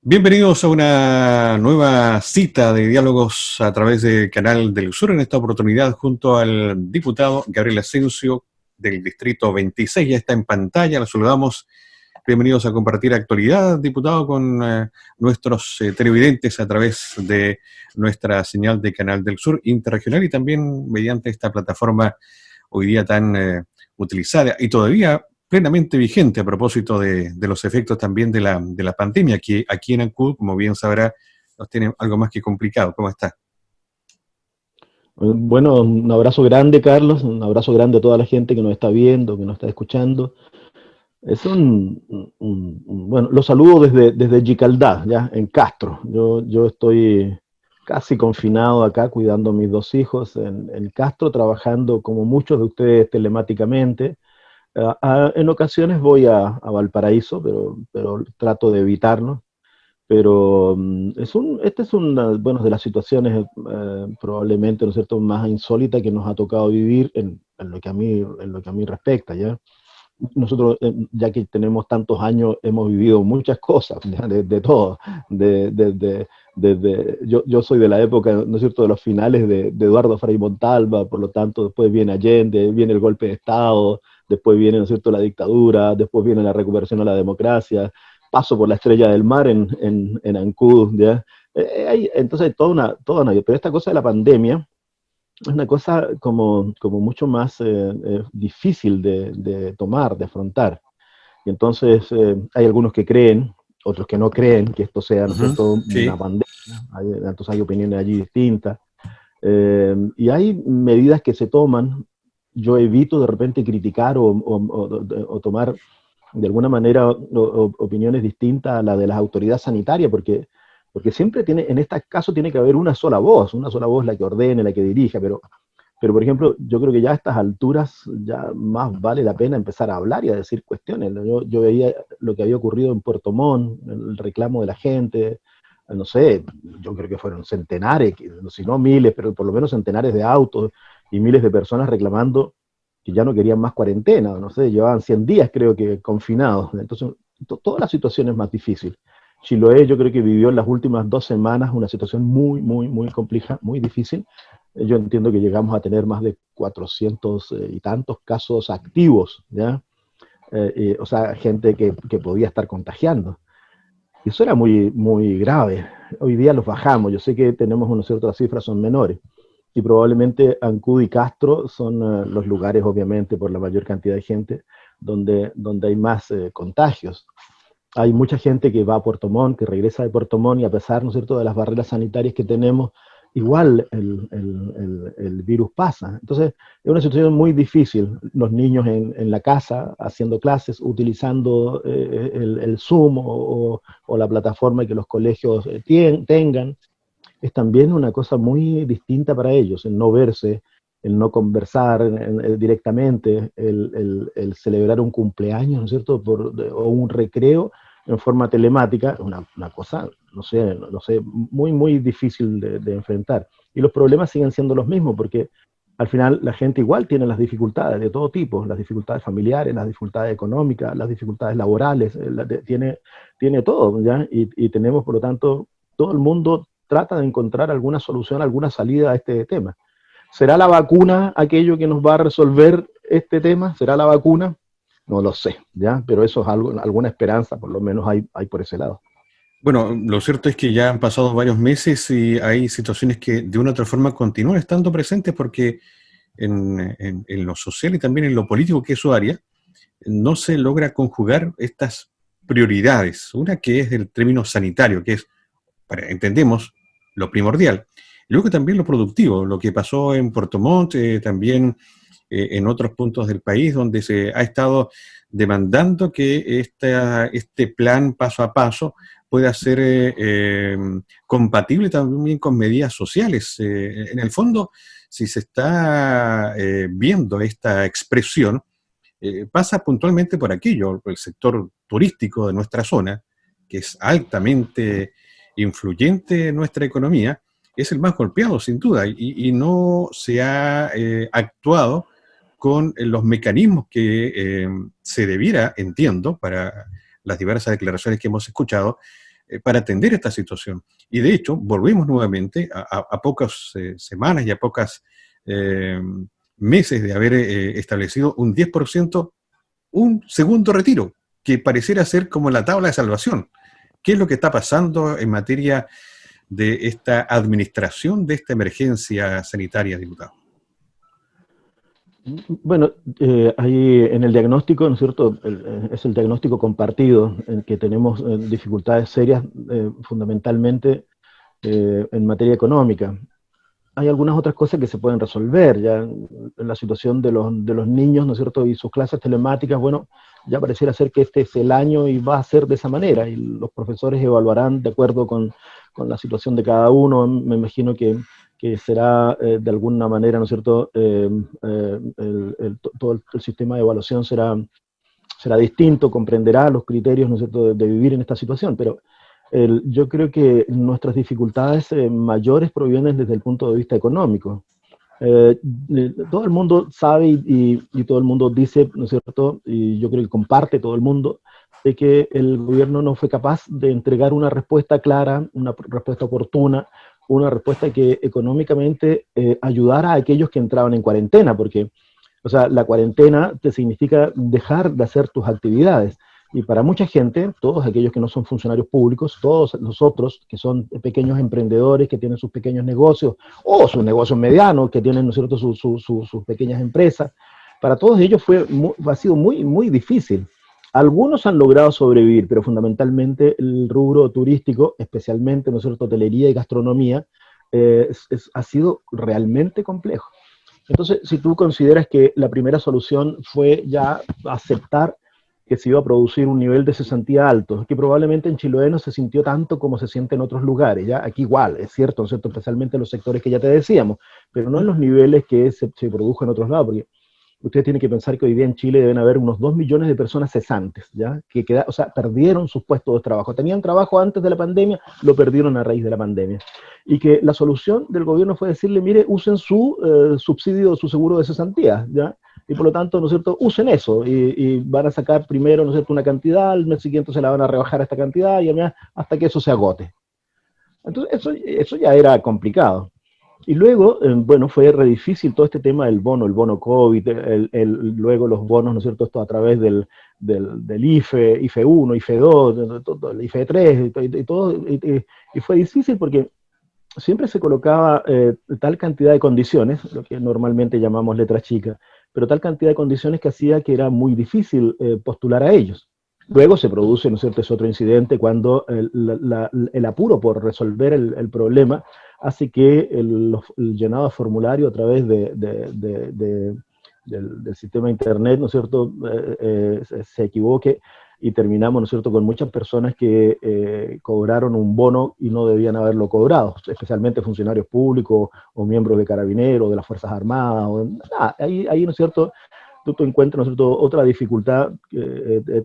Bienvenidos a una nueva cita de diálogos a través del Canal del Sur, en esta oportunidad junto al diputado Gabriel Asensio del Distrito 26. Ya está en pantalla, lo saludamos. Bienvenidos a compartir actualidad, diputado, con nuestros televidentes a través de nuestra señal de Canal del Sur interregional y también mediante esta plataforma hoy día tan utilizada y todavía plenamente vigente a propósito de los efectos también de la pandemia, que aquí en Ancud, como bien sabrá, nos tiene algo más que complicado. ¿Cómo está? Bueno, un abrazo grande, Carlos, un abrazo grande a toda la gente que nos está viendo, que nos está escuchando. Bueno, los saludo desde Gicaldá, ya, en Castro. Yo estoy casi confinado acá, cuidando a mis dos hijos en Castro, trabajando como muchos de ustedes telemáticamente. En ocasiones voy a Valparaíso, pero trato de evitarlo. Pero esta es una, bueno, de las situaciones probablemente, ¿no es cierto?, más insólitas que nos ha tocado vivir en lo que a mí respecta, ¿ya? Nosotros, ya que tenemos tantos años, hemos vivido muchas cosas, ¿ya? De todo, yo soy de la época, ¿no es cierto?, de los finales de Eduardo Frei Montalva, por lo tanto, después viene Allende, viene el golpe de Estado, después viene, ¿no es cierto?, la dictadura, después viene la recuperación a la democracia, paso por la Estrella del Mar en Ancud, ¿ya? Entonces, pero esta cosa de la pandemia es una cosa como mucho más difícil de tomar, de afrontar. Y entonces hay algunos que creen, otros que no creen que esto sea, ¿no es Ujú. cierto?, una Sí. pandemia. Entonces hay opiniones allí distintas. Y hay medidas que se toman. Yo evito de repente criticar o tomar de alguna manera opiniones distintas a la de las autoridades sanitarias, porque siempre en este caso tiene que haber una sola voz la que ordene, la que dirija, pero, por ejemplo, yo creo que ya a estas alturas ya más vale la pena empezar a hablar y a decir cuestiones, ¿no? Yo veía lo que había ocurrido en Puerto Montt, el reclamo de la gente, no sé, yo creo que fueron centenares, si no miles, pero por lo menos centenares de autos y miles de personas reclamando que ya no querían más cuarentena, no sé, llevaban 100 días creo que confinados. Entonces, toda la situación es más difícil. Chiloé yo creo que vivió en las últimas 2 semanas una situación muy, muy, muy compleja, muy difícil. Yo entiendo que llegamos a tener más de 400 y tantos casos activos, ¿ya? O sea, gente que podía estar contagiando. Y eso era muy, muy grave. Hoy día los bajamos. Yo sé que tenemos unas ciertas cifras, son menores. Y probablemente Ancud y Castro son los lugares, obviamente, por la mayor cantidad de gente, donde hay más contagios. Hay mucha gente que va a Puerto Montt, que regresa de Puerto Montt, y a pesar, ¿no es cierto?, de las barreras sanitarias que tenemos, igual el virus pasa. Entonces, es una situación muy difícil. Los niños en la casa, haciendo clases, utilizando el Zoom o la plataforma que los colegios tengan, es también una cosa muy distinta para ellos, el no verse, el no conversar directamente, el celebrar un cumpleaños, ¿no es cierto?, o un recreo en forma telemática, una cosa, no sé, muy, muy difícil de enfrentar. Y los problemas siguen siendo los mismos, porque al final la gente igual tiene las dificultades de todo tipo, las dificultades familiares, las dificultades económicas, las dificultades laborales, tiene todo, ¿ya? Y tenemos, por lo tanto, todo el mundo trata de encontrar alguna solución, alguna salida a este tema. ¿Será la vacuna aquello que nos va a resolver este tema? ¿Será la vacuna? No lo sé, ¿ya? Pero eso es algo, alguna esperanza, por lo menos hay por ese lado. Bueno, lo cierto es que ya han pasado varios meses y hay situaciones que de una u otra forma continúan estando presentes porque en lo social y también en lo político, que es su área, no se logra conjugar estas prioridades. Una que es el término sanitario, que es, entendemos, lo primordial. Luego también lo productivo, lo que pasó en Puerto Montt, también en otros puntos del país, donde se ha estado demandando que este plan paso a paso pueda ser compatible también con medidas sociales. En el fondo, si se está viendo esta expresión, pasa puntualmente por aquello, por el sector turístico de nuestra zona, que es altamente influyente en nuestra economía, es el más golpeado, sin duda, y no se ha actuado con los mecanismos que se debiera, entiendo, para las diversas declaraciones que hemos escuchado, para atender esta situación. Y de hecho, volvemos nuevamente a pocas semanas y a pocas meses de haber establecido un 10%, un segundo retiro, que pareciera ser como la tabla de salvación. ¿Qué es lo que está pasando en materia de esta administración de esta emergencia sanitaria, diputado? Bueno, ahí en el diagnóstico, ¿no es cierto? Es el diagnóstico compartido, en que tenemos dificultades serias, fundamentalmente en materia económica. Hay algunas otras cosas que se pueden resolver, ya en la situación de los niños, ¿no es cierto? Y sus clases telemáticas, bueno, ya pareciera ser que este es el año y va a ser de esa manera, y los profesores evaluarán de acuerdo con la situación de cada uno. Me imagino que será de alguna manera, ¿no es cierto? Todo el sistema de evaluación será distinto, comprenderá los criterios, ¿no es cierto?, de vivir en esta situación, pero yo creo que nuestras dificultades mayores provienen desde el punto de vista económico. Todo el mundo sabe y todo el mundo dice, ¿no es cierto?, y yo creo que comparte todo el mundo, de que el gobierno no fue capaz de entregar una respuesta clara, una respuesta oportuna, una respuesta que económicamente ayudara a aquellos que entraban en cuarentena, porque, o sea, la cuarentena te significa dejar de hacer tus actividades. Y para mucha gente, todos aquellos que no son funcionarios públicos, todos los otros que son pequeños emprendedores, que tienen sus pequeños negocios, o sus negocios medianos, que tienen, ¿no es cierto?, sus pequeñas empresas, para todos ellos ha sido muy, muy difícil. Algunos han logrado sobrevivir, pero fundamentalmente el rubro turístico, especialmente, ¿no es cierto?, hotelería y gastronomía, ha sido realmente complejo. Entonces, si tú consideras que la primera solución fue ya aceptar que se iba a producir un nivel de cesantía alto, que probablemente en Chiloé no se sintió tanto como se siente en otros lugares, ¿ya? Aquí igual, es cierto, ¿no es cierto?, especialmente en los sectores que ya te decíamos, pero no en los niveles que se produjo en otros lados, porque ustedes tienen que pensar que hoy día en Chile deben haber unos 2 millones de personas cesantes, ¿ya? O sea, perdieron sus puestos de trabajo. Tenían trabajo antes de la pandemia, lo perdieron a raíz de la pandemia. Y que la solución del gobierno fue decirle, mire, usen su subsidio, su seguro de cesantía, ¿ya? Y por lo tanto, ¿no es cierto?, usen eso y van a sacar primero, ¿no es cierto?, una cantidad, al mes siguiente se la van a rebajar a esta cantidad y además hasta que eso se agote. Entonces, eso ya era complicado. Y luego, bueno, fue re difícil todo este tema del bono, el bono COVID, luego los bonos, ¿no es cierto?, esto a través del IFE, IFE 1, IFE 2, el IFE 3, y todo, y fue difícil porque siempre se colocaba tal cantidad de condiciones, lo que normalmente llamamos letras chicas, pero tal cantidad de condiciones que hacía que era muy difícil postular a ellos. Luego se produce, ¿no es cierto?, ese otro incidente cuando el apuro por resolver el problema hace que el llenado de formulario a través del sistema de internet, ¿no es cierto?, se equivoque y terminamos, ¿no es cierto?, con muchas personas que cobraron un bono y no debían haberlo cobrado, especialmente funcionarios públicos o miembros de Carabineros, de las Fuerzas Armadas. Ahí, ¿no es cierto?, tú encuentras, ¿no es cierto?, otra dificultad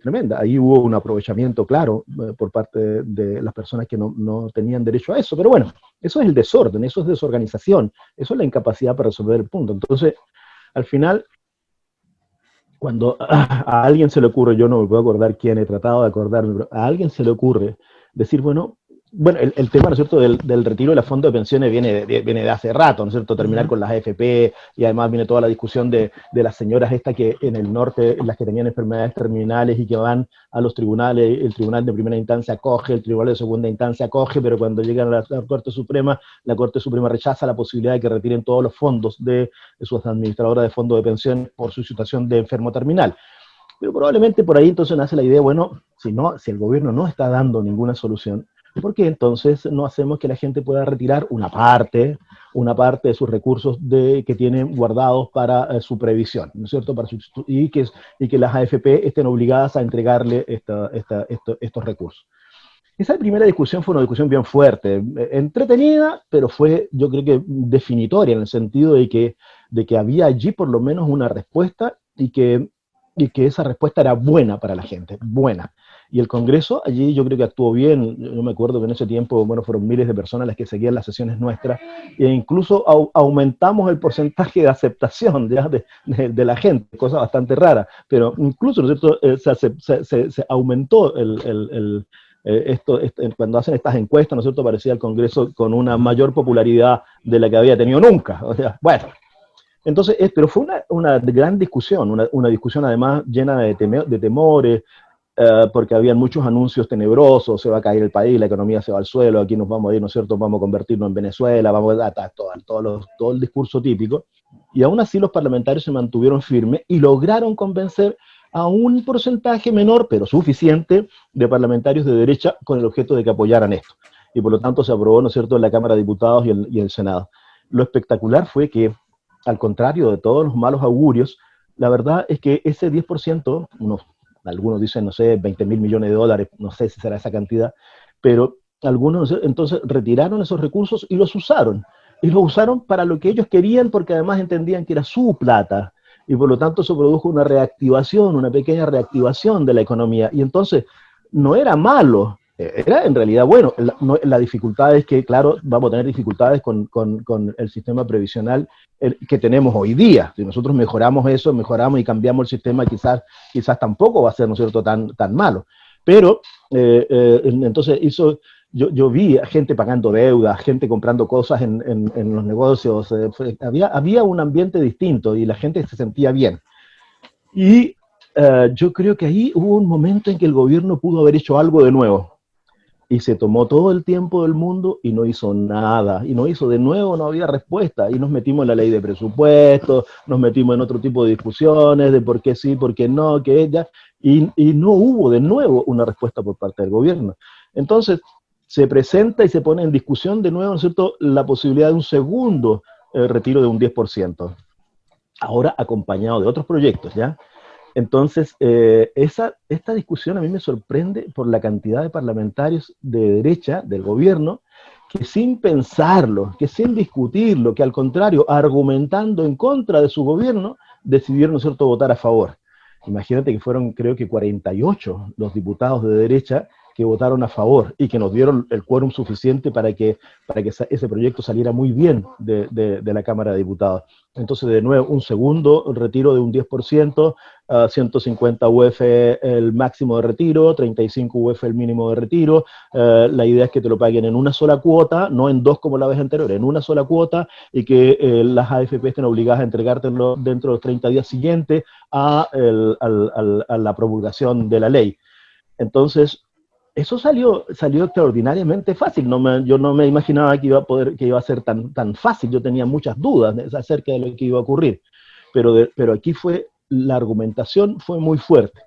tremenda. Ahí hubo un aprovechamiento claro por parte de las personas que no tenían derecho a eso. Pero bueno, eso es el desorden, eso es desorganización, eso es la incapacidad para resolver el punto. Entonces, al final, cuando a alguien se le ocurre, yo no me puedo acordar quién, he tratado de acordarme, pero a alguien se le ocurre decir, bueno, el tema, ¿no es cierto?, del retiro de los fondos de pensiones viene de hace rato, ¿no es cierto?, terminar con las AFP, y además viene toda la discusión de las señoras estas que en el norte, las que tenían enfermedades terminales y que van a los tribunales, el tribunal de primera instancia acoge, el tribunal de segunda instancia acoge, pero cuando llegan a la Corte Suprema rechaza la posibilidad de que retiren todos los fondos de sus administradoras de fondos de pensión por su situación de enfermo terminal. Pero probablemente por ahí entonces nace la idea, bueno, si el gobierno no está dando ninguna solución, ¿por qué entonces no hacemos que la gente pueda retirar una parte de sus recursos que tienen guardados para su previsión, ¿no es cierto?, y que las AFP estén obligadas a entregarle estos recursos? Esa primera discusión fue una discusión bien fuerte, entretenida, pero fue, yo creo que definitoria, en el sentido de que había allí por lo menos una respuesta y que esa respuesta era buena para la gente, buena. Y el Congreso allí yo creo que actuó bien. Yo me acuerdo que en ese tiempo, bueno, fueron miles de personas las que seguían las sesiones nuestras, e incluso aumentamos el porcentaje de aceptación de la gente, cosa bastante rara, pero incluso, ¿no es cierto?, se aumentó cuando hacen estas encuestas, ¿no es cierto?, parecía el Congreso con una mayor popularidad de la que había tenido nunca. O sea, bueno, entonces, pero fue una gran discusión, una discusión además llena de temores, porque habían muchos anuncios tenebrosos: se va a caer el país, la economía se va al suelo, aquí nos vamos a ir, ¿no es cierto?, vamos a convertirnos en Venezuela, vamos a todo el discurso típico. Y aún así los parlamentarios se mantuvieron firmes y lograron convencer a un porcentaje menor, pero suficiente, de parlamentarios de derecha con el objeto de que apoyaran esto. Y por lo tanto se aprobó, ¿no es cierto?, en la Cámara de Diputados y el Senado. Lo espectacular fue que, al contrario de todos los malos augurios, la verdad es que ese 10%, algunos dicen, no sé, 20.000 millones de dólares, no sé si será esa cantidad, pero algunos entonces retiraron esos recursos y los usaron. Y los usaron para lo que ellos querían, porque además entendían que era su plata. Y por lo tanto se produjo una reactivación, una pequeña reactivación de la economía. Y entonces no era malo, era en realidad bueno. La dificultad es que, claro, vamos a tener dificultades con el sistema previsional que tenemos hoy día. Si nosotros mejoramos eso, mejoramos y cambiamos el sistema, quizás tampoco va a ser, ¿no es cierto?, tan malo. Pero entonces yo vi a gente pagando deudas, gente comprando cosas en los negocios. Había un ambiente distinto y la gente se sentía bien. Y yo creo que ahí hubo un momento en que el gobierno pudo haber hecho algo de nuevo. Y se tomó todo el tiempo del mundo y no hizo nada. Y no hizo de nuevo, no había respuesta. Y nos metimos en la ley de presupuestos, nos metimos en otro tipo de discusiones de por qué sí, por qué no, que ella. Y no hubo de nuevo una respuesta por parte del gobierno. Entonces, se presenta y se pone en discusión de nuevo, ¿no es cierto?, la posibilidad de un segundo retiro de un 10%. Ahora acompañado de otros proyectos, ¿ya? Entonces, esta discusión a mí me sorprende por la cantidad de parlamentarios de derecha, del gobierno, que sin pensarlo, que sin discutirlo, que al contrario, argumentando en contra de su gobierno, decidieron, ¿no es cierto?, votar a favor. Imagínate que fueron, creo que 48 los diputados de derecha que votaron a favor y que nos dieron el quórum suficiente para que ese proyecto saliera muy bien de la Cámara de Diputados. Entonces, de nuevo, un segundo retiro de un 10%, 150 UF el máximo de retiro, 35 UF el mínimo de retiro. La idea es que te lo paguen en una sola cuota, no en dos como la vez anterior, en una sola cuota, y que las AFP estén obligadas a entregártelo dentro de los 30 días siguientes a la promulgación de la ley. Entonces, eso salió extraordinariamente fácil. Yo no me imaginaba que iba a ser tan fácil. Yo tenía muchas dudas acerca de lo que iba a ocurrir. Pero aquí la argumentación fue muy fuerte.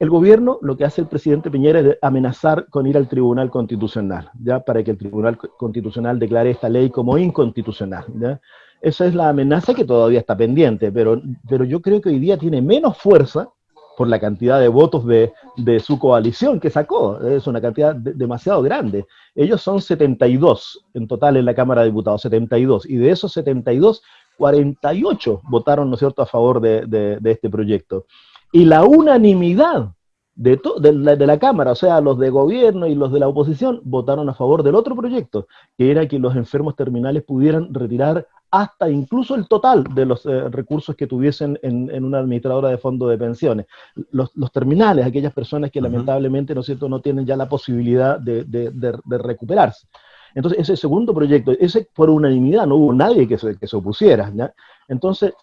El gobierno, lo que hace el presidente Piñera es amenazar con ir al Tribunal Constitucional, ¿ya?, para que el Tribunal Constitucional declare esta ley como inconstitucional, ¿ya? Esa es la amenaza que todavía está pendiente, pero yo creo que hoy día tiene menos fuerza por la cantidad de votos de su coalición que sacó. Es una cantidad demasiado grande. Ellos son 72 en total en la Cámara de Diputados, 72, y de esos 72, 48 votaron, ¿no es cierto?, a favor de este proyecto. Y la unanimidad de la Cámara, o sea, los de gobierno y los de la oposición, votaron a favor del otro proyecto, que era que los enfermos terminales pudieran retirar hasta incluso el total de los recursos que tuviesen en una administradora de fondo de pensiones. Los terminales, aquellas personas que lamentablemente, ¿no es cierto?, no tienen ya la posibilidad de recuperarse. Entonces, ese segundo proyecto, ese por unanimidad, no hubo nadie que se opusiera, ¿ya? Entonces,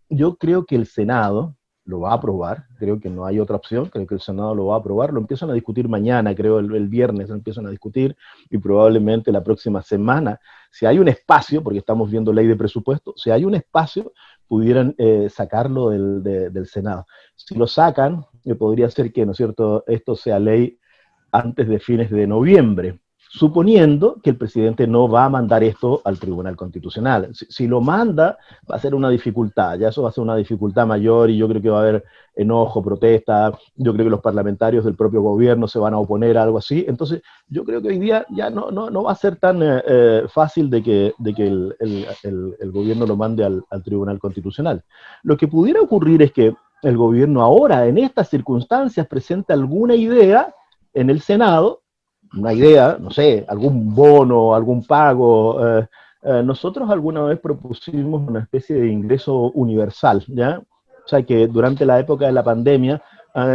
yo creo que el Senado lo va a aprobar, creo que no hay otra opción, creo que el Senado lo va a aprobar, lo empiezan a discutir mañana, creo el viernes lo empiezan a discutir, y probablemente la próxima semana, si hay un espacio, porque estamos viendo ley de presupuesto, si hay un espacio, pudieran sacarlo del Senado. Si lo sacan, podría ser que, ¿no es cierto?, esto sea ley antes de fines de noviembre, suponiendo que el presidente no va a mandar esto al Tribunal Constitucional. Si lo manda, va a ser una dificultad, ya eso va a ser una dificultad mayor, y yo creo que va a haber enojo, protesta. Yo creo que los parlamentarios del propio gobierno se van a oponer a algo así. Entonces, yo creo que hoy día ya no va a ser tan fácil de que el gobierno lo mande al Tribunal Constitucional. Lo que pudiera ocurrir es que el gobierno ahora, en estas circunstancias, presente alguna idea en el Senado, una idea, no sé, algún bono, algún pago. Nosotros alguna vez propusimos una especie de ingreso universal, ¿ya? O sea, que durante la época de la pandemia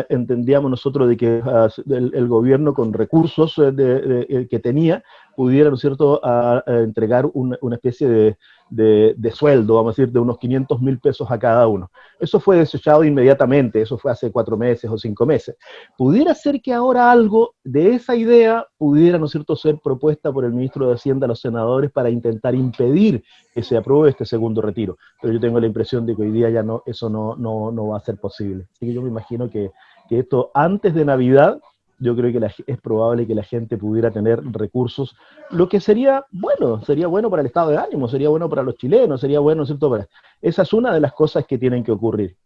entendíamos nosotros de que el gobierno con recursos que tenía pudiera, ¿no es cierto?, a entregar una especie de sueldo, vamos a decir, de unos 500.000 pesos a cada uno. Eso fue desechado inmediatamente, eso fue hace 4 meses o 5 meses. Pudiera ser que ahora algo de esa idea pudiera, ¿no es cierto?, ser propuesta por el ministro de Hacienda a los senadores para intentar impedir que se apruebe este segundo retiro. Pero yo tengo la impresión de que hoy día ya no, eso no va a ser posible. Así que yo me imagino que esto antes de Navidad, yo creo que es probable que la gente pudiera tener recursos, lo que sería bueno para el estado de ánimo, sería bueno para los chilenos, sería bueno, ¿cierto? Esa es una de las cosas que tienen que ocurrir.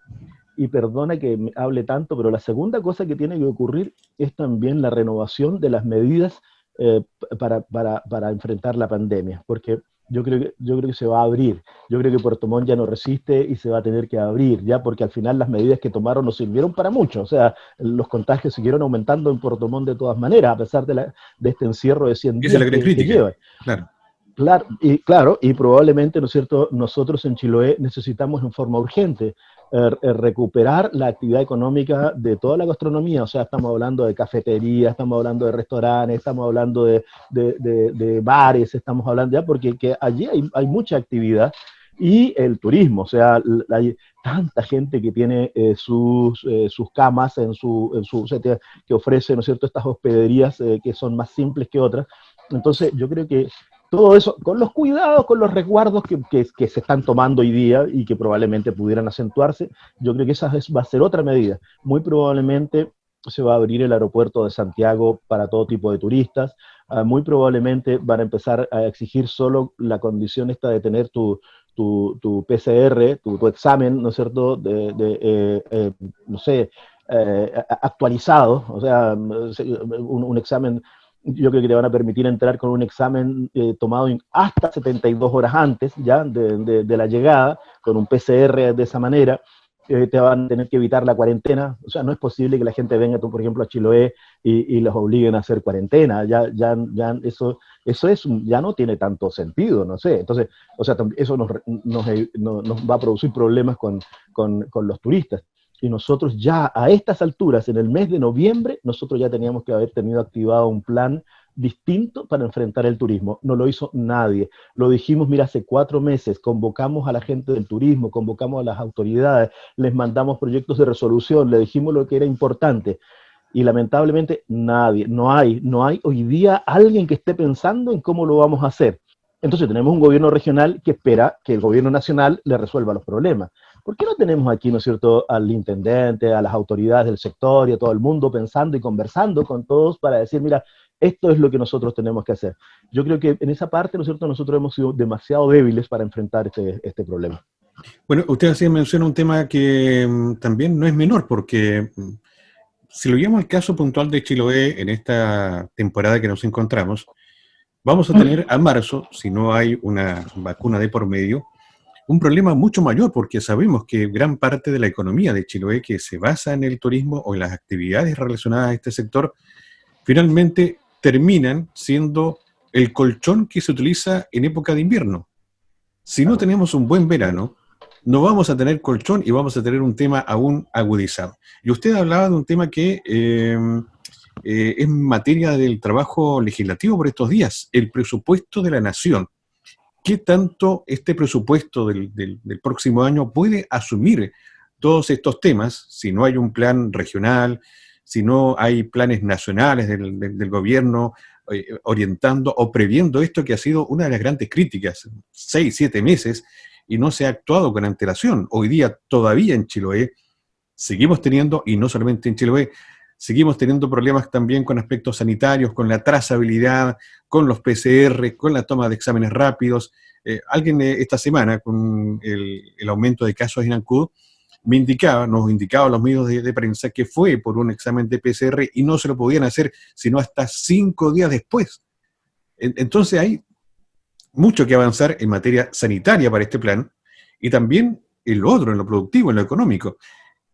Y perdona que me hable tanto, pero la segunda cosa que tiene que ocurrir es también la renovación de las medidas para enfrentar la pandemia, porque yo creo que se va a abrir. Yo creo que Puerto Montt ya no resiste y se va a tener que abrir, ya, porque al final las medidas que tomaron no sirvieron para mucho. O sea, los contagios siguieron aumentando en Puerto Montt de todas maneras, a pesar de este encierro de 100 Esa es días la gran que crítica, llevan. claro. Claro, y probablemente, ¿no es cierto?, nosotros en Chiloé necesitamos en forma urgente recuperar la actividad económica de toda la gastronomía. O sea, estamos hablando de cafeterías, estamos hablando de restaurantes, estamos hablando de bares, estamos hablando ya, porque allí hay mucha actividad. Y el turismo, o sea, hay tanta gente que tiene sus camas que ofrece, ¿no es cierto?, estas hospederías que son más simples que otras. Entonces, yo creo que todo eso, con los cuidados, con los resguardos que se están tomando hoy día y que probablemente pudieran acentuarse, yo creo que esa va a ser otra medida. Muy probablemente se va a abrir el aeropuerto de Santiago para todo tipo de turistas. Muy probablemente van a empezar a exigir solo la condición esta de tener tu PCR, tu examen, ¿no es cierto?, no sé, actualizado, o sea, un examen. Yo creo que te van a permitir entrar con un examen tomado hasta 72 horas antes ya de la llegada, con un PCR de esa manera. Te van a tener que evitar la cuarentena. O sea, no es posible que la gente venga, tú, por ejemplo, a Chiloé y los obliguen a hacer cuarentena. Ya ya no tiene tanto sentido, no sé. Entonces, o sea, eso nos va a producir problemas con los turistas. Y nosotros ya a estas alturas, en el mes de noviembre, nosotros ya teníamos que haber tenido activado un plan distinto para enfrentar el turismo. No lo hizo nadie. Lo dijimos, mira, hace 4 meses, convocamos a la gente del turismo, convocamos a las autoridades, les mandamos proyectos de resolución, le dijimos lo que era importante. Y lamentablemente nadie, no hay hoy día alguien que esté pensando en cómo lo vamos a hacer. Entonces tenemos un gobierno regional que espera que el gobierno nacional le resuelva los problemas. ¿Por qué no tenemos aquí, ¿no es cierto?, al intendente, a las autoridades del sector y a todo el mundo pensando y conversando con todos para decir, mira, esto es lo que nosotros tenemos que hacer? Yo creo que en esa parte, ¿no es cierto?, nosotros hemos sido demasiado débiles para enfrentar este problema. Bueno, usted así menciona un tema que también no es menor, porque si lo llevamos al caso puntual de Chiloé en esta temporada que nos encontramos, vamos a tener a marzo, si no hay una vacuna de por medio, un problema mucho mayor, porque sabemos que gran parte de la economía de Chiloé, que se basa en el turismo o en las actividades relacionadas a este sector, finalmente terminan siendo el colchón que se utiliza en época de invierno. Si no tenemos un buen verano, no vamos a tener colchón y vamos a tener un tema aún agudizado. Y usted hablaba de un tema que es materia del trabajo legislativo por estos días, el presupuesto de la nación. ¿Qué tanto este presupuesto del próximo año puede asumir todos estos temas si no hay un plan regional, si no hay planes nacionales del gobierno orientando o previendo esto que ha sido una de las grandes críticas, 6, 7 meses, y no se ha actuado con antelación? Hoy día todavía en Chiloé seguimos teniendo, y no solamente en Chiloé, seguimos teniendo problemas también con aspectos sanitarios, con la trazabilidad, con los PCR, con la toma de exámenes rápidos. Alguien esta semana, con el aumento de casos en Ancud, nos indicaba a los medios de prensa que fue por un examen de PCR y no se lo podían hacer sino hasta 5 días después. Entonces hay mucho que avanzar en materia sanitaria para este plan y también en lo otro, en lo productivo, en lo económico.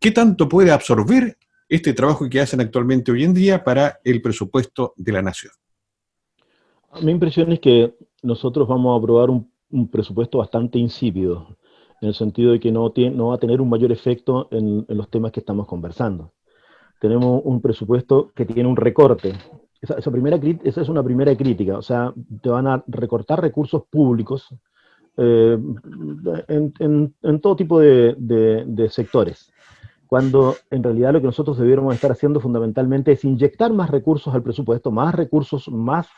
¿Qué tanto puede absorber este trabajo que hacen actualmente hoy en día para el presupuesto de la nación? Mi impresión es que nosotros vamos a aprobar un presupuesto bastante insípido, en el sentido de que no va a tener un mayor efecto en los temas que estamos conversando. tenemos un presupuesto que tiene un recorte. Esa es una primera crítica, o sea, te van a recortar recursos públicos eh, en todo tipo de sectores, cuando en realidad lo que nosotros debiéramos estar haciendo fundamentalmente es inyectar más recursos al presupuesto, más recursos, más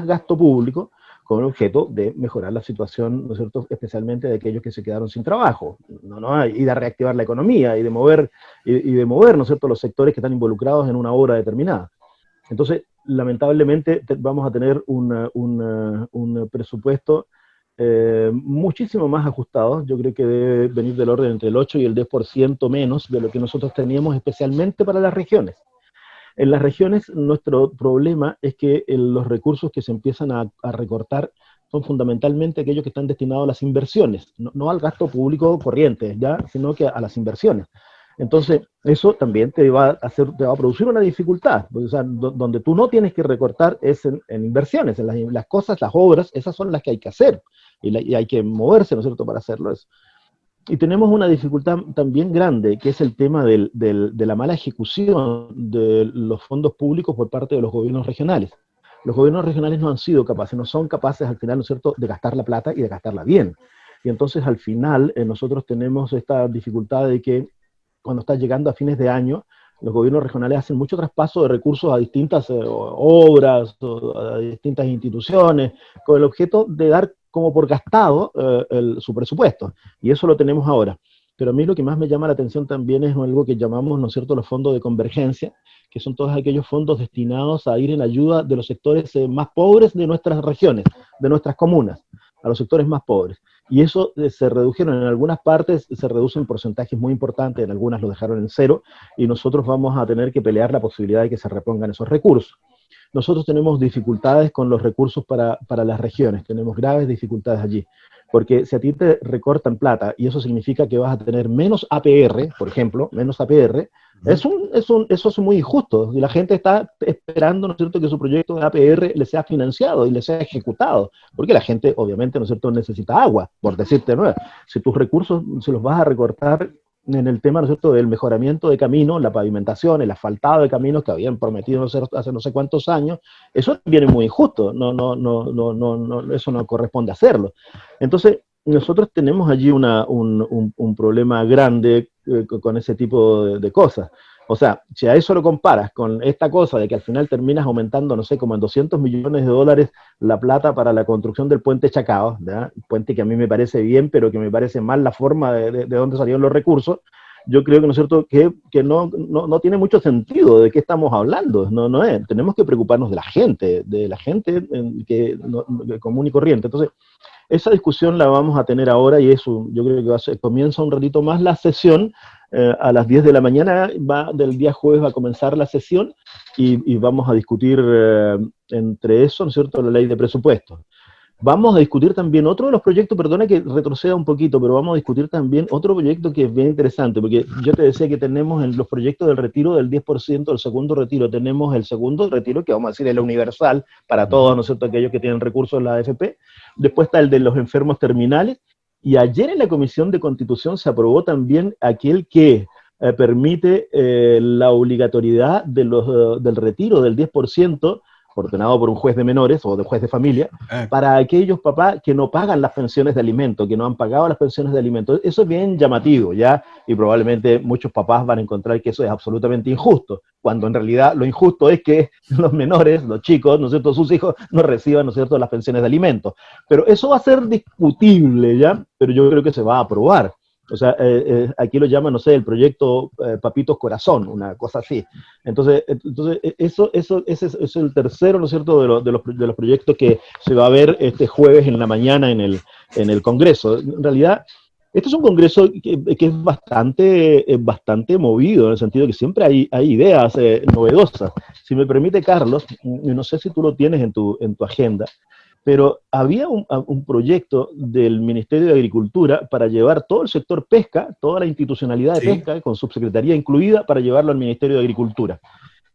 gasto público, con el objeto de mejorar la situación, ¿no es cierto?, especialmente de aquellos que se quedaron sin trabajo, ¿no? Y de reactivar la economía, y de mover, ¿no es cierto?, los sectores que están involucrados en una obra determinada. Entonces, lamentablemente, vamos a tener un presupuesto muchísimo más ajustado. Yo creo que debe venir del orden entre el 8 y el 10% menos de lo que nosotros teníamos, especialmente para las regiones. En las regiones, nuestro problema es que los recursos que se empiezan a recortar son fundamentalmente aquellos que están destinados a las inversiones, no al gasto público corriente, ¿ya?, sino que a las inversiones. Entonces, eso también te va a producir una dificultad, porque, o sea, donde tú no tienes que recortar es en inversiones, en las cosas, las obras, esas son las que hay que hacer, y hay que moverse, ¿no es cierto?, para hacerlo eso. Y tenemos una dificultad también grande, que es el tema de la mala ejecución de los fondos públicos por parte de los gobiernos regionales. Los gobiernos regionales no han sido capaces, no son capaces al final, ¿no es cierto?, de gastar la plata y de gastarla bien. Y entonces al final nosotros tenemos esta dificultad de que cuando está llegando a fines de año, los gobiernos regionales hacen mucho traspaso de recursos a distintas obras, a distintas instituciones, con el objeto de dar como por gastado su presupuesto. Y eso lo tenemos ahora. Pero a mí lo que más me llama la atención también es algo que llamamos, ¿no es cierto?, los fondos de convergencia, que son todos aquellos fondos destinados a ir en ayuda de los sectores más pobres de nuestras regiones, de nuestras comunas, a los sectores más pobres. Y eso se redujeron, en algunas partes se reducen porcentajes muy importantes, en algunas lo dejaron en cero, y nosotros vamos a tener que pelear la posibilidad de que se repongan esos recursos. Nosotros tenemos dificultades con los recursos para las regiones, tenemos graves dificultades allí, porque si a ti te recortan plata, y eso significa que vas a tener menos APR, por ejemplo, menos APR, eso es muy injusto, y la gente está esperando, ¿no es cierto?, que su proyecto de APR le sea financiado y le sea ejecutado, porque la gente, obviamente, ¿no es cierto?, necesita agua, por decirte, ¿no? Si tus recursos se los vas a recortar en el tema, ¿no es cierto?, del mejoramiento de caminos, la pavimentación, el asfaltado de caminos que habían prometido hace no sé cuántos años, eso viene muy injusto, eso no corresponde hacerlo. Entonces, nosotros tenemos allí un problema grande con ese tipo de cosas. O sea, si a eso lo comparas con esta cosa de que al final terminas aumentando, no sé, como en $200 millones la plata para la construcción del puente Chacao, ¿verdad?, puente que a mí me parece bien, pero que me parece mal la forma de dónde salieron los recursos, yo creo que, ¿no es cierto?, que no tiene mucho sentido de qué estamos hablando, no es. Tenemos que preocuparnos de la gente que común y corriente. Entonces, esa discusión la vamos a tener ahora, y eso yo creo que comienza un ratito más la sesión, a las 10 de la mañana del día jueves va a comenzar la sesión, y vamos a discutir entre eso, ¿no es cierto?, la ley de presupuestos. Vamos a discutir también otro de los proyectos, perdona que retroceda un poquito, pero vamos a discutir también otro proyecto que es bien interesante, porque yo te decía que tenemos en los proyectos del retiro del 10%, el segundo retiro, tenemos el segundo retiro, que vamos a decir el universal para todos, ¿no es cierto?, aquellos que tienen recursos en la AFP. Después está el de los enfermos terminales, y ayer en la Comisión de Constitución se aprobó también aquel que permite la obligatoriedad del retiro del 10%, ordenado por un juez de menores o de juez de familia, para aquellos papás que no pagan las pensiones de alimento, que no han pagado las pensiones de alimento. Eso es bien llamativo, ¿ya? Y probablemente muchos papás van a encontrar que eso es absolutamente injusto, cuando en realidad lo injusto es que los menores, los chicos, ¿no es cierto?, sus hijos no reciban, ¿no es cierto?, las pensiones de alimento. Pero eso va a ser discutible, ¿ya? Pero yo creo que se va a aprobar. O sea, aquí lo llaman, no sé, el proyecto Papitos Corazón, una cosa así. Entonces ese es el tercero, ¿no es cierto?, de los proyectos que se va a ver este jueves en la mañana en el Congreso. En realidad, este es un Congreso que es bastante movido, en el sentido que siempre hay ideas novedosas. Si me permite, Carlos, no sé si tú lo tienes en tu agenda, pero había un proyecto del Ministerio de Agricultura para llevar todo el sector pesca, toda la institucionalidad de pesca, con subsecretaría incluida, para llevarlo al Ministerio de Agricultura.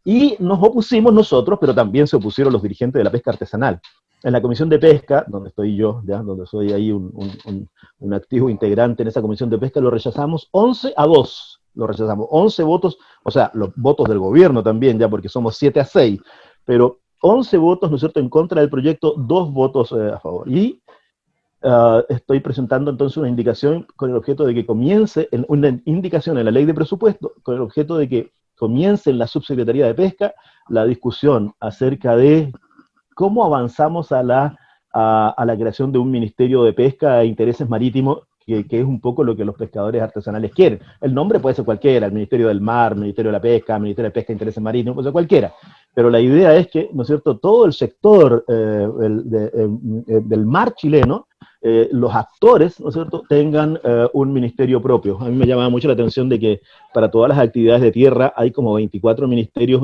Y nos opusimos nosotros, pero también se opusieron los dirigentes de la pesca artesanal. En la Comisión de Pesca, donde estoy yo, ¿ya?, donde soy ahí un activo integrante en esa Comisión de Pesca, lo rechazamos 11-2. lo rechazamos. 11 votos, o sea, los votos del gobierno también, ya porque somos 7-6, pero 11 votos, ¿no es cierto?, en contra del proyecto, 2 votos a favor. Y estoy presentando entonces una indicación con el objeto de que comience, una indicación en la ley de presupuesto, con el objeto de que comience en la Subsecretaría de Pesca la discusión acerca de cómo avanzamos a la creación de un Ministerio de Pesca e Intereses Marítimos, que es un poco lo que los pescadores artesanales quieren. El nombre puede ser cualquiera, el Ministerio del Mar, Ministerio de la Pesca, Ministerio de Pesca e Intereses Marítimos, puede ser cualquiera. Pero la idea es que, ¿no es cierto?, todo el sector del mar chileno, los actores, ¿no es cierto?, tengan un ministerio propio. A mí me llama mucho la atención de que para todas las actividades de tierra hay como 24 ministerios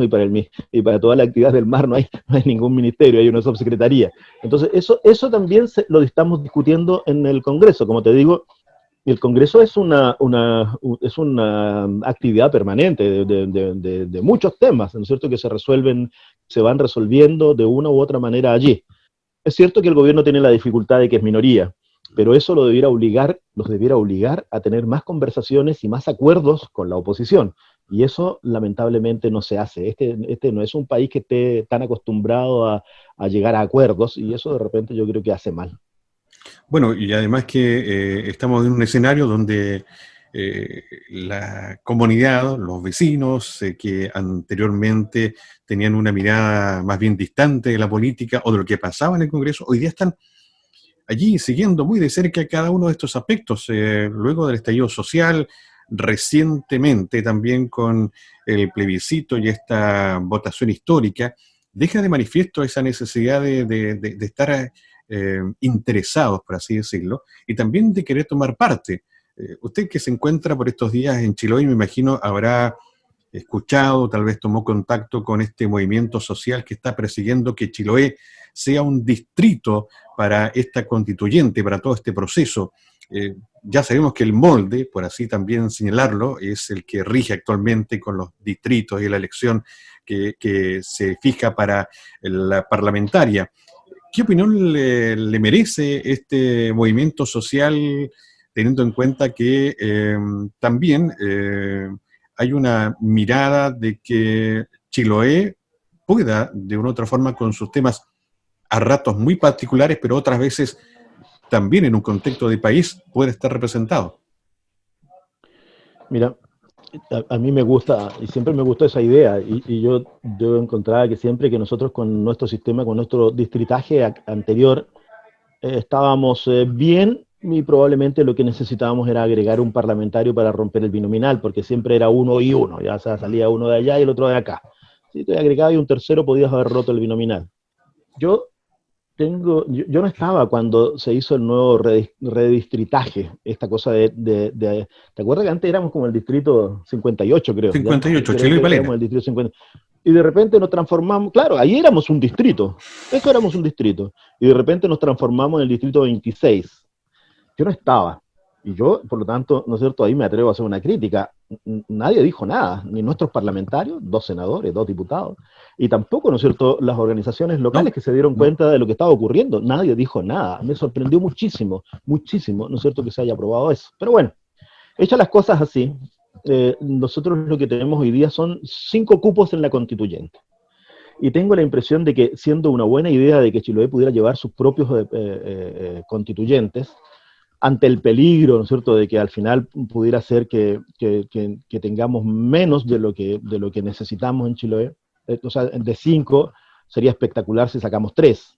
y para todas las actividades del mar no hay ningún ministerio, hay una subsecretaría. Entonces, eso también lo estamos discutiendo en el Congreso. Como te digo, el Congreso es una actividad permanente de muchos temas, ¿no es cierto?, que se van resolviendo de una u otra manera allí. Es cierto que el gobierno tiene la dificultad de que es minoría, pero eso los debiera obligar a tener más conversaciones y más acuerdos con la oposición. Y eso lamentablemente no se hace. Este no es un país que esté tan acostumbrado a llegar a acuerdos, y eso de repente yo creo que hace mal. Bueno, y además que estamos en un escenario donde la comunidad, los vecinos que anteriormente tenían una mirada más bien distante de la política o de lo que pasaba en el Congreso, hoy día están allí siguiendo muy de cerca cada uno de estos aspectos, luego del estallido social, recientemente también con el plebiscito y esta votación histórica, deja de manifiesto esa necesidad de estar interesados, por así decirlo, y también de querer tomar parte. Usted que se encuentra por estos días en Chiloé, me imagino, habrá escuchado, tal vez tomó contacto con este movimiento social que está persiguiendo que Chiloé sea un distrito para esta constituyente, para todo este proceso. Ya sabemos que el molde, por así también señalarlo, es el que rige actualmente con los distritos y la elección que se fija para la parlamentaria. ¿Qué opinión le merece este movimiento social, teniendo en cuenta que también hay una mirada de que Chiloé pueda, de una u otra forma, con sus temas a ratos muy particulares, pero otras veces también en un contexto de país, puede estar representado? Mira, a mí me gusta, y siempre me gustó esa idea, y yo encontraba que siempre que nosotros con nuestro sistema, con nuestro distritaje anterior, estábamos bien, y probablemente lo que necesitábamos era agregar un parlamentario para romper el binominal, porque siempre era uno y uno, ya salía uno de allá y el otro de acá. Si te agregaba y un tercero, podías haber roto el binominal. Yo yo no estaba cuando se hizo el nuevo redistritaje, esta cosa ¿te acuerdas que antes éramos como el distrito 58, creo? 58, Creo Chiloé y que éramos Palena. el distrito 50. Y de repente nos transformamos, claro, ahí éramos un distrito, eso éramos un distrito, y de repente nos transformamos en el distrito 26. Yo no estaba, y yo, por lo tanto, ¿no es cierto?, ahí me atrevo a hacer una crítica. Nadie dijo nada, ni nuestros parlamentarios, 2 senadores, 2 diputados, y tampoco, ¿no es cierto?, las organizaciones locales No, que se dieron no. cuenta de lo que estaba ocurriendo. Nadie dijo nada. Me sorprendió muchísimo, muchísimo, ¿no es cierto?, que se haya aprobado eso. Pero bueno, hechas las cosas así, nosotros lo que tenemos hoy día son 5 cupos en la constituyente. Y tengo la impresión de que, siendo una buena idea de que Chiloé pudiera llevar sus propios constituyentes, ante el peligro, ¿no es cierto?, de que al final pudiera ser que tengamos menos de lo que necesitamos en Chiloé. O sea, de 5 sería espectacular si sacamos 3,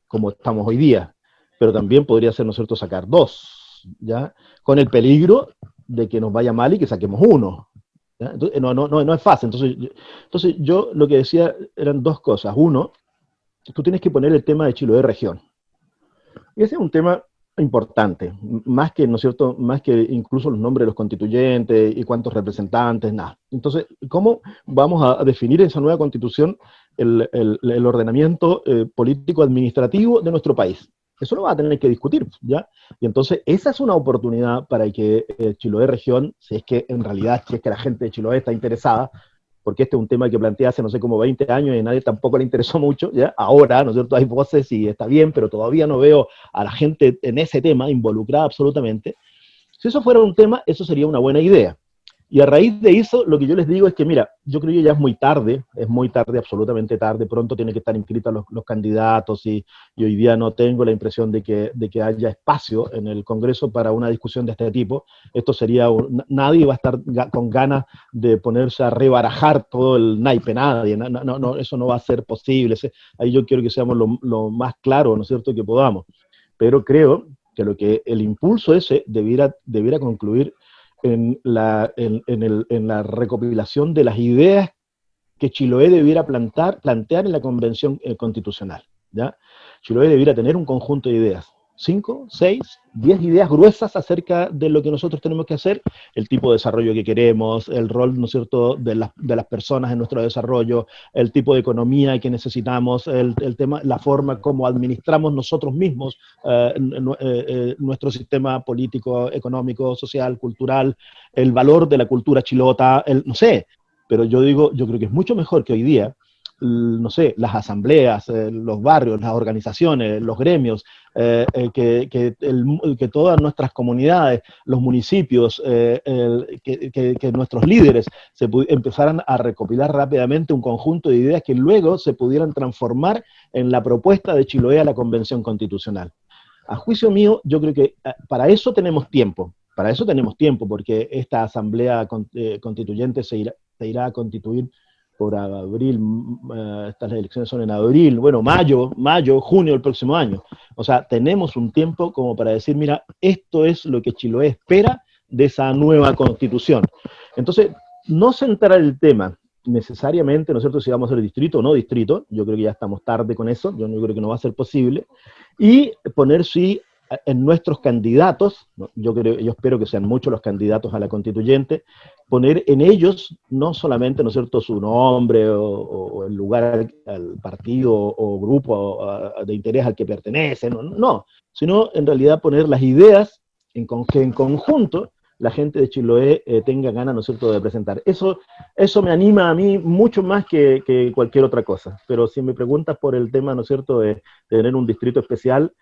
como estamos hoy día, pero también podría ser, ¿no es cierto?, sacar 2, ¿ya? Con el peligro de que nos vaya mal y que saquemos 1. Entonces, no es fácil. Entonces yo lo que decía eran 2 cosas. Uno, tú tienes que poner el tema de Chiloé región. Y ese es un tema importante, más que, ¿no es cierto?, más que incluso los nombres de los constituyentes y cuántos representantes, nada. Entonces, ¿cómo vamos a definir en esa nueva constitución el ordenamiento político-administrativo de nuestro país? Eso lo va a tener que discutir, ¿ya? Y entonces, esa es una oportunidad para que Chiloé región, si es que en realidad, si es que la gente de Chiloé está interesada, porque este es un tema que planteé hace, no sé, como 20 años y a nadie tampoco le interesó mucho, ¿ya? Ahora, ¿no es cierto?, hay voces y está bien, pero todavía no veo a la gente en ese tema involucrada absolutamente. Si eso fuera un tema, eso sería una buena idea. Y a raíz de eso, lo que yo les digo es que, mira, yo creo que ya es muy tarde, absolutamente tarde, pronto tienen que estar inscritos los candidatos y hoy día no tengo la impresión de que haya espacio en el Congreso para una discusión de este tipo. Esto sería, nadie va a estar con ganas de ponerse a rebarajar todo el naipe, nadie, no, eso no va a ser posible. Ahí yo quiero que seamos lo más claro, ¿no es cierto?, que podamos. Pero creo que el impulso ese debiera concluir en la recopilación de las ideas que Chiloé debiera plantear en la Convención Constitucional, ¿ya? Chiloé debiera tener un conjunto de ideas, 5, 6, 10 ideas gruesas acerca de lo que nosotros tenemos que hacer, el tipo de desarrollo que queremos, el rol, ¿no es cierto?, de las personas en nuestro desarrollo, el tipo de economía que necesitamos, el tema, la forma como administramos nosotros mismos nuestro sistema político, económico, social, cultural, el valor de la cultura chilota, no sé, pero yo creo que es mucho mejor que hoy día, no sé, las asambleas, los barrios, las organizaciones, los gremios, que todas nuestras comunidades, los municipios, que nuestros líderes empezaran a recopilar rápidamente un conjunto de ideas que luego se pudieran transformar en la propuesta de Chiloé a la Convención Constitucional. A juicio mío, yo creo que para eso tenemos tiempo. Para eso tenemos tiempo, porque esta asamblea constituyente se irá a constituir por abril, estas elecciones son en abril, bueno, mayo, junio del próximo año. O sea, tenemos un tiempo como para decir, mira, esto es lo que Chiloé espera de esa nueva constitución. Entonces, no centrar el tema necesariamente, ¿no es cierto?, si vamos a ser distrito o no distrito, yo creo que ya estamos tarde con eso, yo no creo que no va a ser posible, y poner sí en nuestros candidatos, ¿no? Yo espero que sean muchos los candidatos a la constituyente, poner en ellos no solamente, ¿no es cierto?, su nombre o el lugar al partido o grupo de interés al que pertenece, no, sino en realidad poner las ideas que en conjunto la gente de Chiloé tenga ganas, ¿no es cierto?, de presentar. Eso me anima a mí mucho más que cualquier otra cosa. Pero si me preguntas por el tema, ¿no es cierto?, de tener un distrito especial,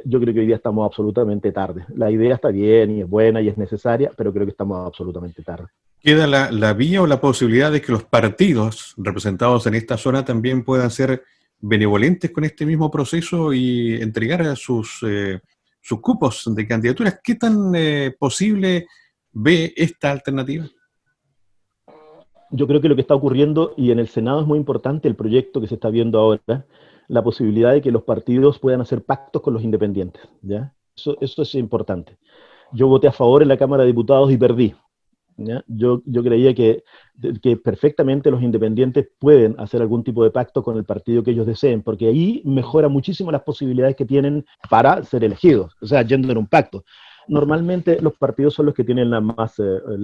yo creo que hoy día estamos absolutamente tarde. La idea está bien y es buena y es necesaria, pero creo que estamos absolutamente tarde. ¿Queda la vía o la posibilidad de que los partidos representados en esta zona también puedan ser benevolentes con este mismo proceso y entregar sus cupos de candidaturas? ¿Qué tan posible ve esta alternativa? Yo creo que lo que está ocurriendo, y en el Senado es muy importante el proyecto que se está viendo ahora, la posibilidad de que los partidos puedan hacer pactos con los independientes, ¿ya? Eso es importante. Yo voté a favor en la Cámara de Diputados y perdí, ¿ya? Yo creía que perfectamente los independientes pueden hacer algún tipo de pacto con el partido que ellos deseen, porque ahí mejora muchísimo las posibilidades que tienen para ser elegidos, o sea, yendo en un pacto. Normalmente los partidos son los que tienen la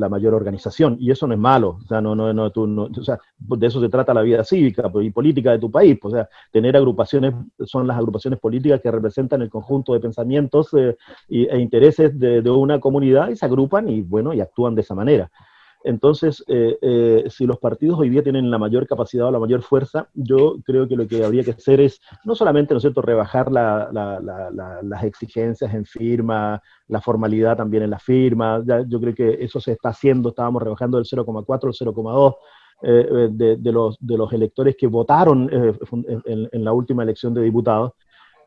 mayor organización, y eso no es malo, o sea, o sea, de eso se trata la vida cívica y política de tu país, o sea, tener agrupaciones, son las agrupaciones políticas que representan el conjunto de pensamientos e intereses de una comunidad y se agrupan y, bueno, y actúan de esa manera. Entonces, si los partidos hoy día tienen la mayor capacidad o la mayor fuerza, yo creo que lo que habría que hacer es, no solamente, ¿no es cierto?, rebajar las exigencias en firma, la formalidad también en la firma, yo creo que eso se está haciendo, estábamos rebajando del 0,4 al 0,2, de los electores que votaron en la última elección de diputados.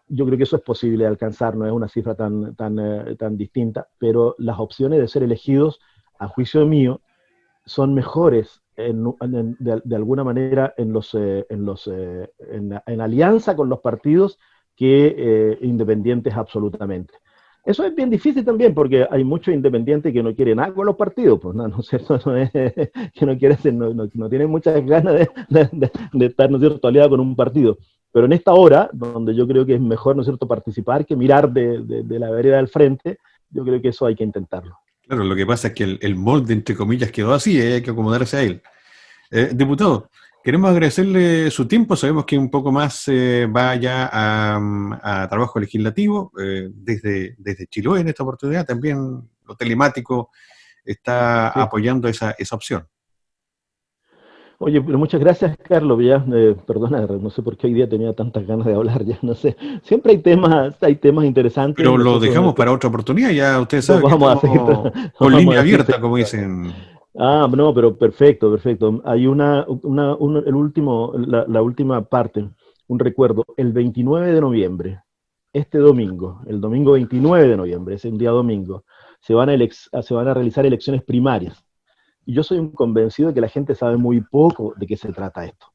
Yo creo que eso es posible de alcanzar, no es una cifra tan distinta, pero las opciones de ser elegidos, a juicio mío, son mejores de alguna manera en alianza con los partidos que independientes absolutamente. Eso es bien difícil también, porque hay muchos independientes que no quieren nada con los partidos, pues no es cierto, que no quieren, no tienen muchas ganas de estar, ¿no es cierto?, aliado con un partido. Pero en esta hora, donde yo creo que es mejor, ¿no es cierto?, participar que mirar de la vereda del frente, yo creo que eso hay que intentarlo. Claro, lo que pasa es que el molde, entre comillas, quedó así, hay que acomodarse a él. Diputado, queremos agradecerle su tiempo, sabemos que un poco más va ya a trabajo legislativo, desde Chiloé en esta oportunidad, también lo telemático está apoyando esa opción. Oye, pero muchas gracias, Carlos. Ya, perdona, no sé por qué hoy día tenía tantas ganas de hablar, ya no sé. Siempre hay temas interesantes. Pero lo dejamos para otra oportunidad, ya ustedes saben que vamos a seguir, con línea abierta, como dicen. Ah, no, pero perfecto, perfecto. Hay la última parte, un recuerdo, el 29 de noviembre, este domingo, el domingo 29 de noviembre, es un día domingo, se van a realizar elecciones primarias. Y yo soy un convencido de que la gente sabe muy poco de qué se trata esto.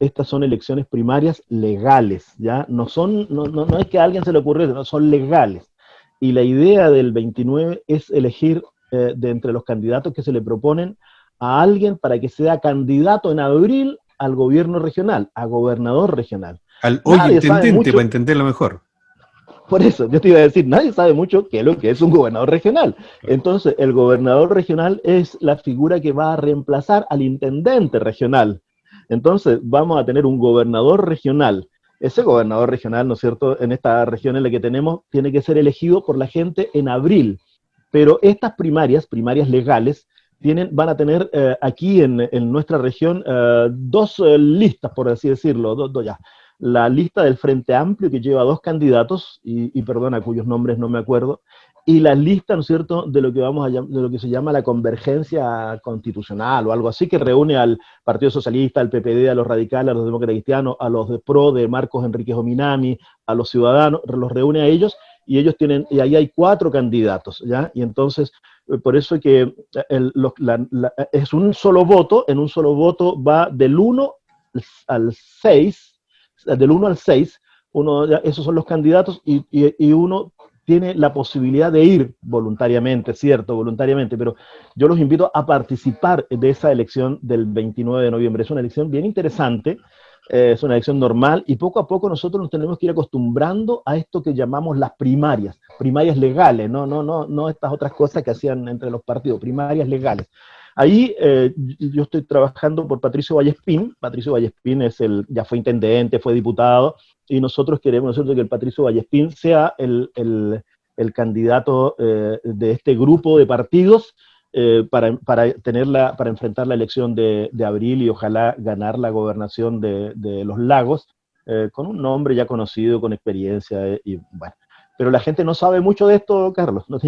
Estas son elecciones primarias legales, ¿ya? No es que a alguien se le ocurrió, no, son legales. Y la idea del 29 es elegir de entre los candidatos que se le proponen a alguien para que sea candidato en abril al gobierno regional, a gobernador regional. Al hoy Nadie sabe intendente, para mucho, entenderlo mejor. por eso, yo te iba a decir, nadie sabe mucho qué es lo que es un gobernador regional. Entonces, el gobernador regional es la figura que va a reemplazar al intendente regional. Entonces, vamos a tener un gobernador regional. Ese gobernador regional, ¿no es cierto?, en esta región en la que tenemos, tiene que ser elegido por la gente en abril. Pero estas primarias legales, van a tener aquí en nuestra región dos listas, por así decirlo, ya la lista del Frente Amplio, que lleva dos candidatos, y perdona, cuyos nombres no me acuerdo, y la lista, ¿no es cierto?, de lo que de lo que se llama la convergencia constitucional o algo así, que reúne al Partido Socialista, al PPD, a los radicales, a los demócratas cristianos, a los de PRO, de Marcos Enríquez Ominami, a los ciudadanos, los reúne a ellos, y ahí hay cuatro candidatos, ¿ya? Y entonces, por eso es que es un solo voto, en un solo voto va del 1 al 6, del 1 al 6, esos son los candidatos y uno tiene la posibilidad de ir voluntariamente, cierto, voluntariamente, pero yo los invito a participar de esa elección del 29 de noviembre. Es una elección bien interesante, es una elección normal y poco a poco nosotros nos tenemos que ir acostumbrando a esto que llamamos las primarias legales, no estas otras cosas que hacían entre los partidos, primarias legales. Ahí yo estoy trabajando por Patricio Vallespín. Patricio Vallespín ya fue intendente, fue diputado, y nosotros queremos, ¿no es cierto?, que el Patricio Vallespín sea el candidato de este grupo de partidos para enfrentar la elección de abril y ojalá ganar la gobernación de Los Lagos, con un nombre ya conocido, con experiencia, y bueno. Pero la gente no sabe mucho de esto, Carlos, no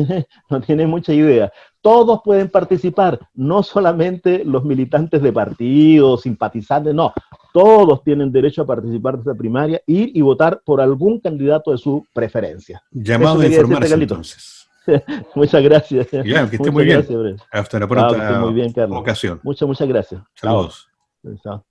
tiene mucha idea. Todos pueden participar, no solamente los militantes de partidos, simpatizantes, no. Todos tienen derecho a participar de esta primaria, ir y votar por algún candidato de su preferencia. Eso Llamado a quería decirte, informarse Carlito. entonces. Muchas gracias. Ya, que esté muy Muchas bien. gracias, Bre. Hasta una Chao, que estés muy pronta bien, Carlos. ocasión. Muchas gracias. Chao. Saludos. Chao.